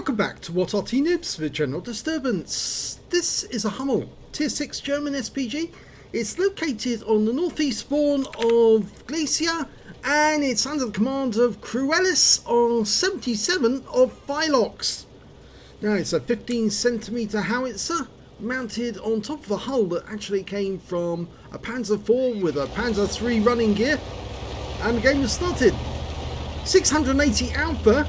Welcome back to What Arty Noobs with General Disturbance. This is a Hummel Tier 6 German SPG. It's located on the northeast spawn of Glacier and it's under the command of Cruelis R77 of FILOX. Now it's a 15cm howitzer mounted on top of a hull that actually came from a Panzer IV with a Panzer III running gear, and the game was started. 680 alpha,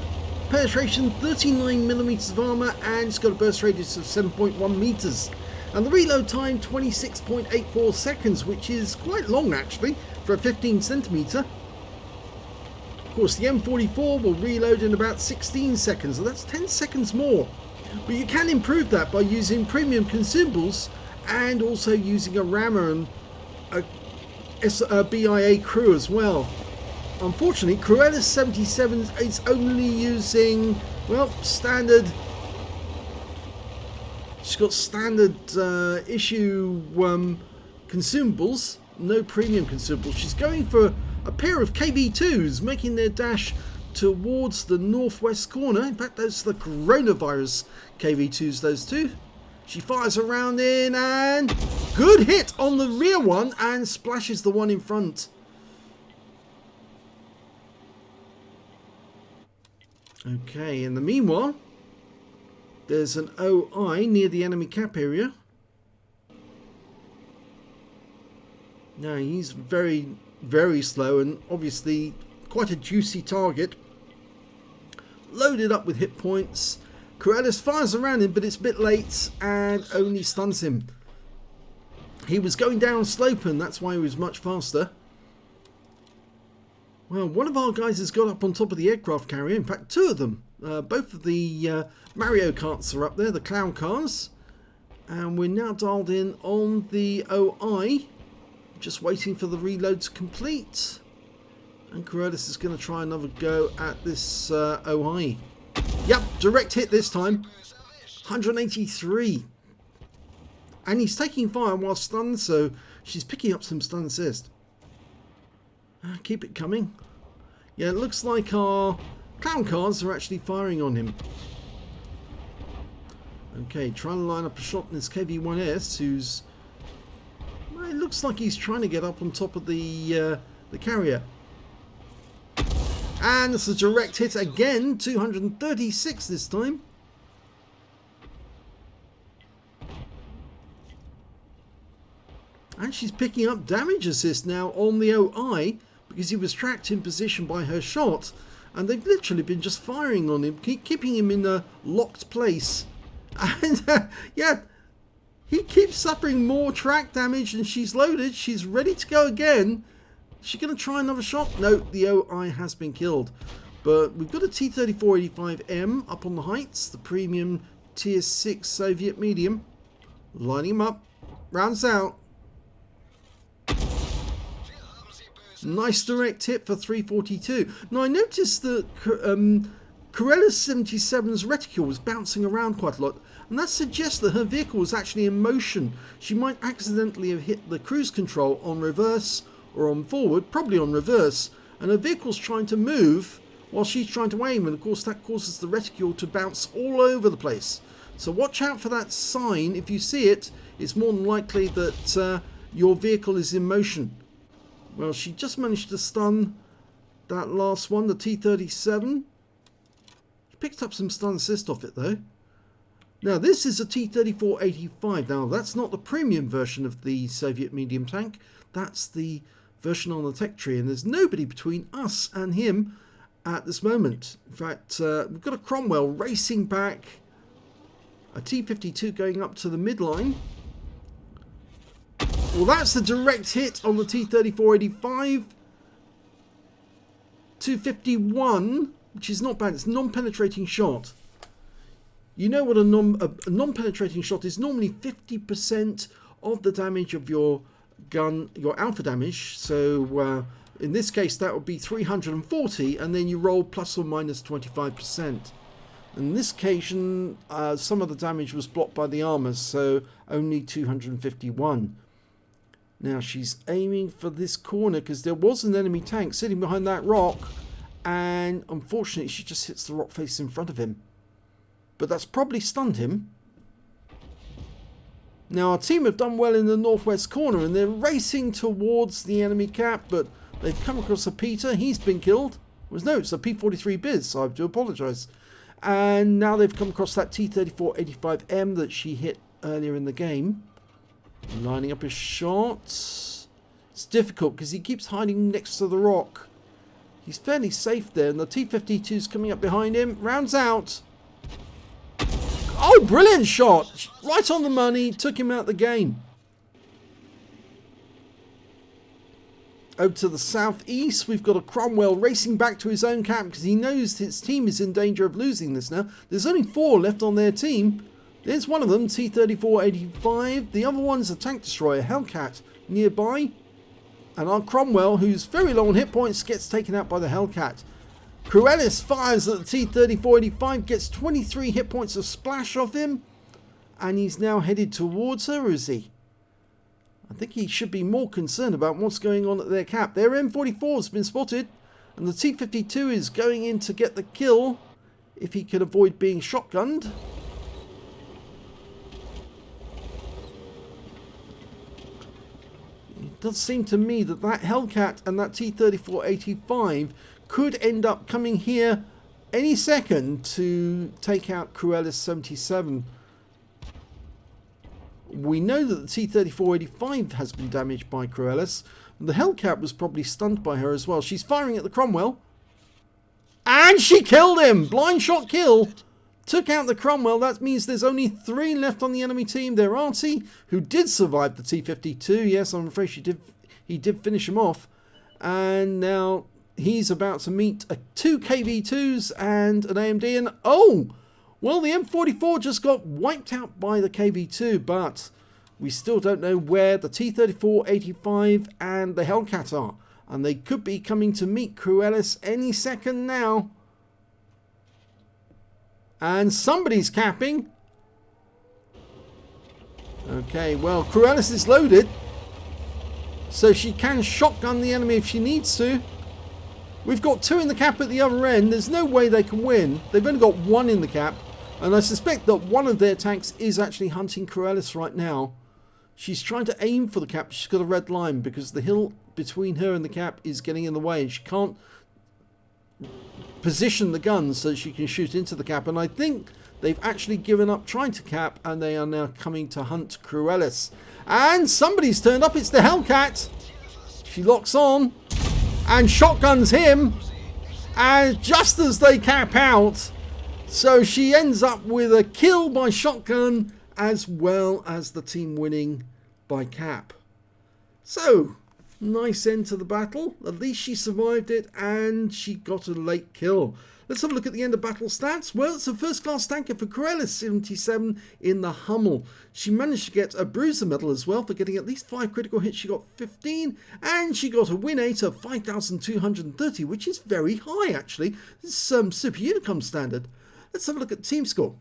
penetration 39mm of armour, and it's got a burst radius of 7.1 meters, and the reload time 26.84 seconds, which is quite long actually for a 15cm. Of course the M44 will reload in about 16 seconds, so that's 10 seconds more. But you can improve that by using premium consumables and also using a rammer and a BIA crew as well. Unfortunately, Cruelis 77 is only using, well, standard. She's got standard issue consumables, no premium consumables. She's going for a pair of KV2s, making their dash towards the northwest corner. In fact, those are the coronavirus KV2s, those two. She fires around in and good hit on the rear one and splashes the one in front. Okay, in the meanwhile, there's an OI near the enemy cap area. Now he's very, very slow and obviously quite a juicy target. Loaded up with hit points. Cruelis fires around him, but it's a bit late and only stuns him. He was going down slope and that's why he was much faster. Well, one of our guys has got up on top of the aircraft carrier. In fact, two of them. Both of the Mario Karts are up there, the clown cars. And we're now dialed in on the OI. Just waiting for the reload to complete. And Cruelis is going to try another go at this OI. Yep, direct hit this time. 183. And he's taking fire while stunned, so she's picking up some stun assist. Keep it coming. Yeah, it looks like our clown cars are actually firing on him. Okay, trying to line up a shot in this KV-1S, who's... well, it looks like he's trying to get up on top of the carrier. And it's a direct hit again, 236 this time. And she's picking up damage assist now on the OI, because he was tracked in position by her shot, and they've literally been just firing on him, keeping him in a locked place. And yeah, he keeps suffering more track damage, and she's loaded. She's ready to go again. Is she going to try another shot? No, the OI has been killed. But we've got a T-3485M up on the heights, the premium Tier 6 Soviet medium. Lining him up. Rounds out. Nice direct hit for 342. Now I noticed that Cruelis 77's reticule was bouncing around quite a lot, and that suggests that her vehicle was actually in motion. She might accidentally have hit the cruise control on reverse or on forward, probably on reverse, and her vehicle's trying to move while she's trying to aim, and of course that causes the reticule to bounce all over the place. So watch out for that sign. If you see it, it's more than likely that your vehicle is in motion. Well, she just managed to stun that last one, the T-37. She picked up some stun assist off it though. Now this is a T-3485. Now that's not the premium version of the Soviet medium tank. That's the version on the tech tree, and there's nobody between us and him at this moment. In fact, we've got a Cromwell racing back. A T-52 going up to the midline. Well, that's the direct hit on the T-3485. 251, which is not bad. It's a non-penetrating shot. You know what a non-penetrating shot is? Normally 50% of the damage of your gun, your alpha damage. So in this case, that would be 340, and then you roll plus or minus 25%. In this occasion, some of the damage was blocked by the armor, so only 251. Now she's aiming for this corner because there was an enemy tank sitting behind that rock, and unfortunately she just hits the rock face in front of him. but that's probably stunned him. Now our team have done well in the northwest corner and they're racing towards the enemy cap, but they've come across a Peter. He's been killed. No, it's a P43 Biz, so I have to apologise. And now they've come across that T3485M that she hit earlier in the game. Lining up his shots. It's difficult because he keeps hiding next to the rock. He's fairly safe there, and the T52's coming up behind him. Rounds out. Oh, brilliant shot! Right on the money, took him out the game. Over to the southeast, we've got a Cromwell racing back to his own camp because he knows his team is in danger of losing this now. There's only 4 left on their team. There's one of them, T3485. The other one's a tank destroyer, Hellcat, nearby. And our Cromwell, who's very low on hit points, gets taken out by the Hellcat. Cruelis fires at the T3485, gets 23 hit points of splash off him. And he's now headed towards her, is he? I think he should be more concerned about what's going on at their cap. Their M44 has been spotted. And the T52 is going in to get the kill if he can avoid being shotgunned. It does seem to me that that Hellcat and that T3485 could end up coming here any second to take out Cruelis 77. We know that the T3485 has been damaged by Cruelis. The Hellcat was probably stunned by her as well. She's firing at the Cromwell. And she killed him! Blind shot kill. Took out the Cromwell. That means there's only 3 left on the enemy team. They're Arty, who did survive the T52. Yes, I'm afraid he did finish him off. And now he's about to meet 2 KV2s and an AMD. And oh! Well, the M44 just got wiped out by the KV2, but we still don't know where the T3485 and the Hellcat are. And they could be coming to meet Cruelis any second now. And somebody's capping. Okay, well, Cruelis is loaded. So she can shotgun the enemy if she needs to. We've got 2 in the cap at the other end. There's no way they can win. They've only got 1 in the cap. And I suspect that one of their tanks is actually hunting Cruelis right now. She's trying to aim for the cap. She's got a red line because the hill between her and the cap is getting in the way. And she can't position the gun so she can shoot into the cap. And I think they've actually given up trying to cap. And they are now coming to hunt Cruelis. And somebody's turned up. It's the Hellcat. She locks on and shotguns him. And just as they cap out... So she ends up with a kill by shotgun as well as the team winning by cap. So, nice end to the battle. At least she survived it and she got a late kill. Let's have a look at the end of battle stats. Well, it's a first class tanker for Cruelis 77 in the Hummel. She managed to get a bruiser medal as well for getting at least 5 critical hits. She got 15 and she got a win rate of 5,230, which is very high actually. This is Super Unicom standard. Let's have a look at team score.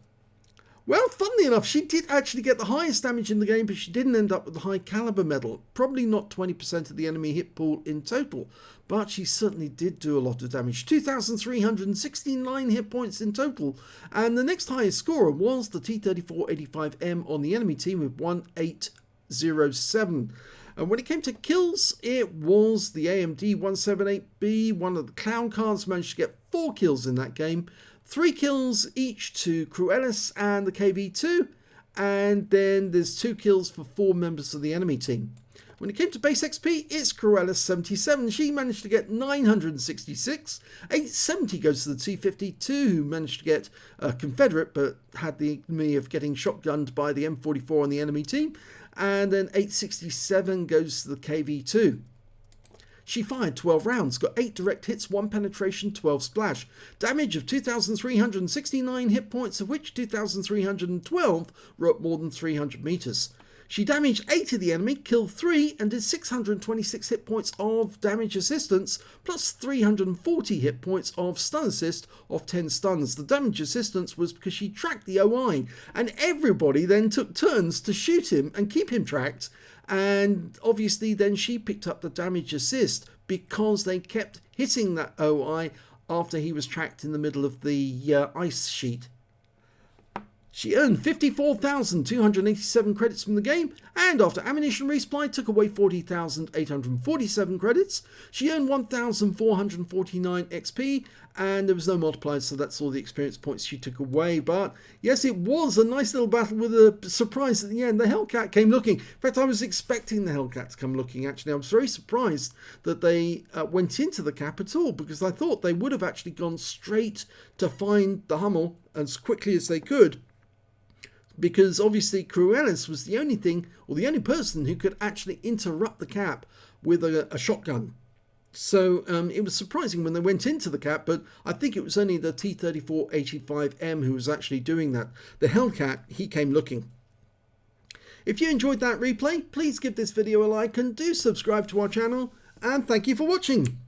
Well, funnily enough, she did actually get the highest damage in the game, but she didn't end up with the high caliber medal. Probably not 20% of the enemy hit pool in total, but she certainly did do a lot of damage. 2,369 hit points in total, and the next highest scorer was the T3485M on the enemy team with 1807. And when it came to kills, it was the AMD 178B. One of the clown cards managed to get 4 kills in that game. 3 kills each to Cruelis and the KV2, and then there's 2 kills for 4 members of the enemy team. When it came to base XP, it's Cruelis 77. She managed to get 966. 870 goes to the T52, who managed to get a Confederate, but had the ignominy of getting shotgunned by the M44 on the enemy team. And then 867 goes to the KV2. She fired 12 rounds, got 8 direct hits, 1 penetration, 12 splash. Damage of 2,369 hit points, of which 2,312 were at more than 300 meters. She damaged 8 of the enemy, killed 3, and did 626 hit points of damage assistance, plus 340 hit points of stun assist of 10 stuns. The damage assistance was because she tracked the OI, and everybody then took turns to shoot him and keep him tracked. And obviously then she picked up the damage assist because they kept hitting that OI after he was tracked in the middle of the ice sheet. She earned 54,287 credits from the game, and after ammunition resupply took away 40,847 credits. She earned 1,449 XP, and there was no multiplier, so that's all the experience points she took away. But yes, it was a nice little battle with a surprise at the end. The Hellcat came looking. In fact, I was expecting the Hellcat to come looking, actually. I was very surprised that they went into the cap at all, because I thought they would have actually gone straight to find the Hummel as quickly as they could. Because obviously Cruelis was the only thing, or the only person who could actually interrupt the cap with a shotgun. So it was surprising when they went into the cap, but I think it was only the T-3485M who was actually doing that. The Hellcat, he came looking. If you enjoyed that replay, please give this video a like and do subscribe to our channel, and thank you for watching.